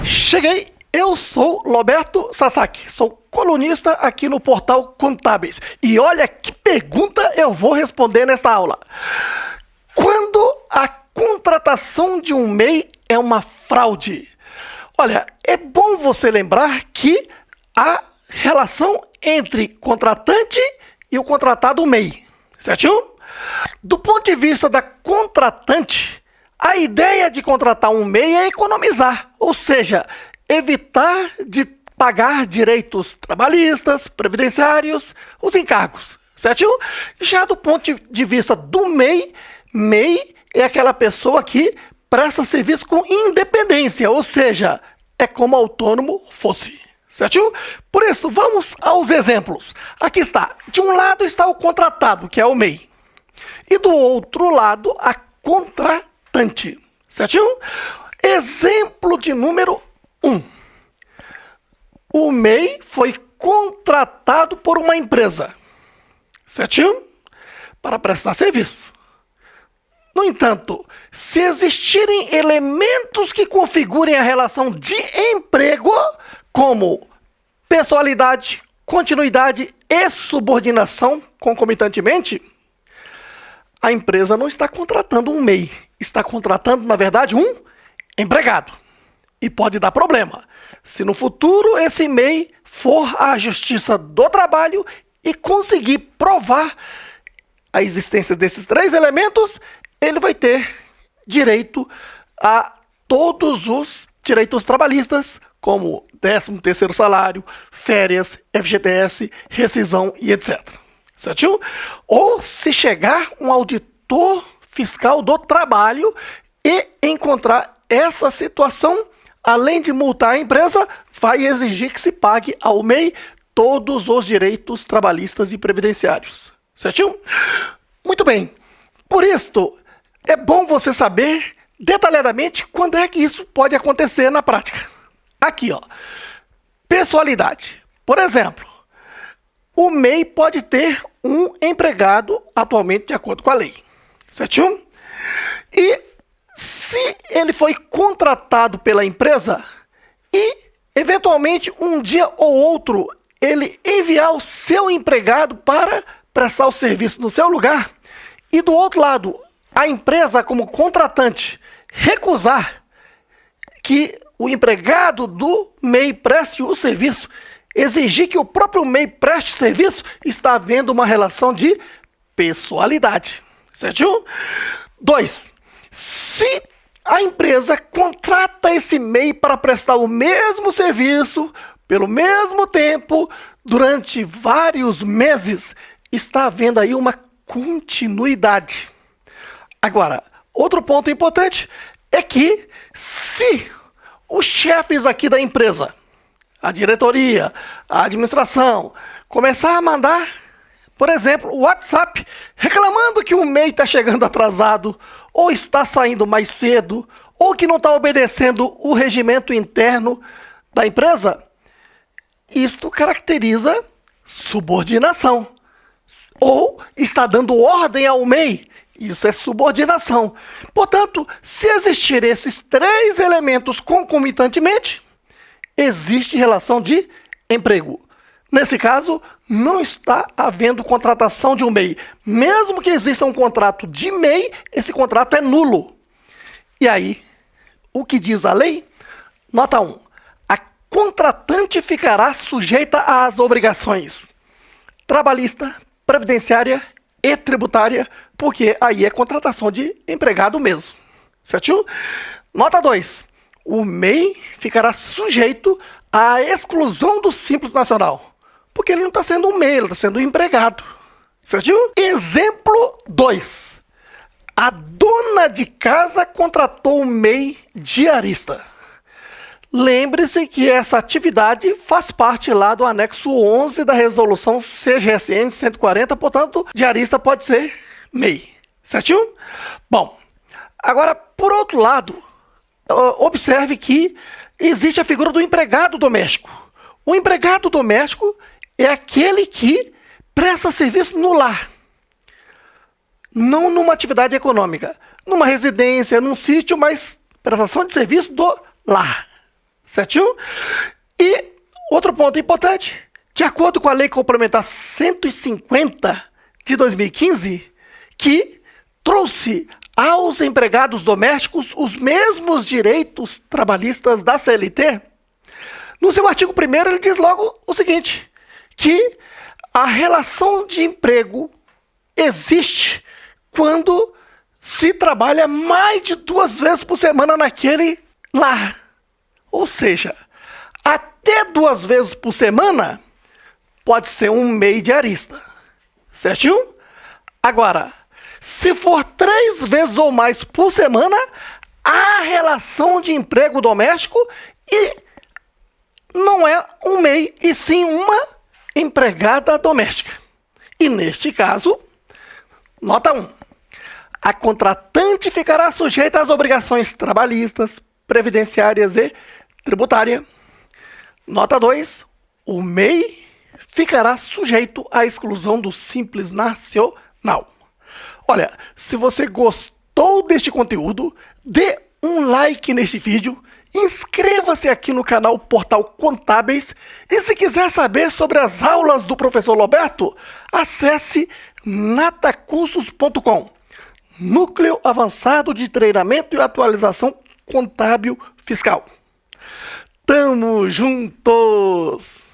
Cheguei, eu sou Roberto Sasaki, sou colunista aqui no portal Contábeis. E olha que pergunta eu vou responder nesta aula. Quando a contratação de um MEI é uma fraude? Olha, é bom você lembrar que há relação entre contratante e o contratado MEI, certinho? Do ponto de vista da contratante, a ideia de contratar um MEI é economizar, ou seja, evitar de pagar direitos trabalhistas, previdenciários, os encargos, certinho? Já do ponto de vista do MEI, MEI é aquela pessoa que presta serviço com independência, ou seja, é como autônomo fosse, certinho? Por isso, vamos aos exemplos. Aqui está, de um lado está o contratado, que é o MEI, e do outro lado a contratante, certinho? Exemplo de número 1. O MEI foi contratado por uma empresa, certinho? Para prestar serviço. No entanto, se existirem elementos que configurem a relação de emprego, como pessoalidade, continuidade e subordinação concomitantemente, a empresa não está contratando um MEI, está contratando, na verdade, um empregado. E pode dar problema, se no futuro esse MEI for à Justiça do Trabalho e conseguir provar a existência desses 3 elementos, ele vai ter direito a todos os direitos trabalhistas, como 13º salário, férias, FGTS, rescisão e etc. Certinho? Ou se chegar um auditor fiscal do trabalho e encontrar essa situação, além de multar a empresa, vai exigir que se pague ao MEI todos os direitos trabalhistas e previdenciários. Certinho? Muito bem. Por isso, é bom você saber detalhadamente quando é que isso pode acontecer na prática. Aqui, ó. Pessoalidade. Por exemplo, o MEI pode ter um empregado atualmente de acordo com a lei. Certinho? E se ele foi contratado pela empresa e, eventualmente, um dia ou outro, ele enviar o seu empregado para prestar o serviço no seu lugar, e do outro lado, a empresa, como contratante, recusar que o empregado do MEI preste o serviço, exigir que o próprio MEI preste serviço, está havendo uma relação de pessoalidade. Certinho? 2. Se a empresa contrata esse MEI para prestar o mesmo serviço, pelo mesmo tempo, durante vários meses, está havendo aí uma continuidade. Agora, outro ponto importante é que se os chefes aqui da empresa, a diretoria, a administração, começar a mandar, por exemplo, o WhatsApp, reclamando que o MEI está chegando atrasado, ou está saindo mais cedo, ou que não está obedecendo o regimento interno da empresa, isto caracteriza subordinação. Ou está dando ordem ao MEI, isso é subordinação. Portanto, se existirem esses 3 elementos concomitantemente, existe relação de emprego. Nesse caso, não está havendo contratação de um MEI. Mesmo que exista um contrato de MEI, esse contrato é nulo. E aí, o que diz a lei? Nota 1. A contratante ficará sujeita às obrigações trabalhista, previdenciária e tributária, porque aí é contratação de empregado mesmo. Certinho? Nota 2. O MEI ficará sujeito à exclusão do Simples Nacional, porque ele não está sendo um MEI, ele está sendo um empregado. Certinho? Exemplo 2. A dona de casa contratou um MEI diarista. Lembre-se que essa atividade faz parte lá do anexo 11 da resolução CGSN 140, portanto, diarista pode ser MEI. Certinho? Bom, agora, por outro lado, observe que existe a figura do empregado doméstico. O empregado doméstico é aquele que presta serviço no lar. não numa atividade econômica, numa residência, num sítio, mas prestação de serviço do lar. Certinho? E outro ponto importante, de acordo com a Lei Complementar 150 de 2015, que trouxe aos empregados domésticos os mesmos direitos trabalhistas da CLT, no seu artigo 1º ele diz logo o seguinte, que a relação de emprego existe quando se trabalha mais de 2 vezes por semana naquele lar. Ou seja, até 2 vezes por semana pode ser um MEI diarista. Certinho? Agora, se for 3 vezes ou mais por semana, há relação de emprego doméstico e não é um MEI, e sim uma empregada doméstica. E neste caso, nota 1. A contratante ficará sujeita às obrigações trabalhistas, previdenciárias e tributárias. Nota 2. O MEI ficará sujeito à exclusão do Simples Nacional. Olha, se você gostou deste conteúdo, dê um like neste vídeo, inscreva-se aqui no canal Portal Contábeis e se quiser saber sobre as aulas do professor Roberto, acesse natacursos.com, Núcleo Avançado de Treinamento e Atualização Contábil Fiscal. Tamo juntos!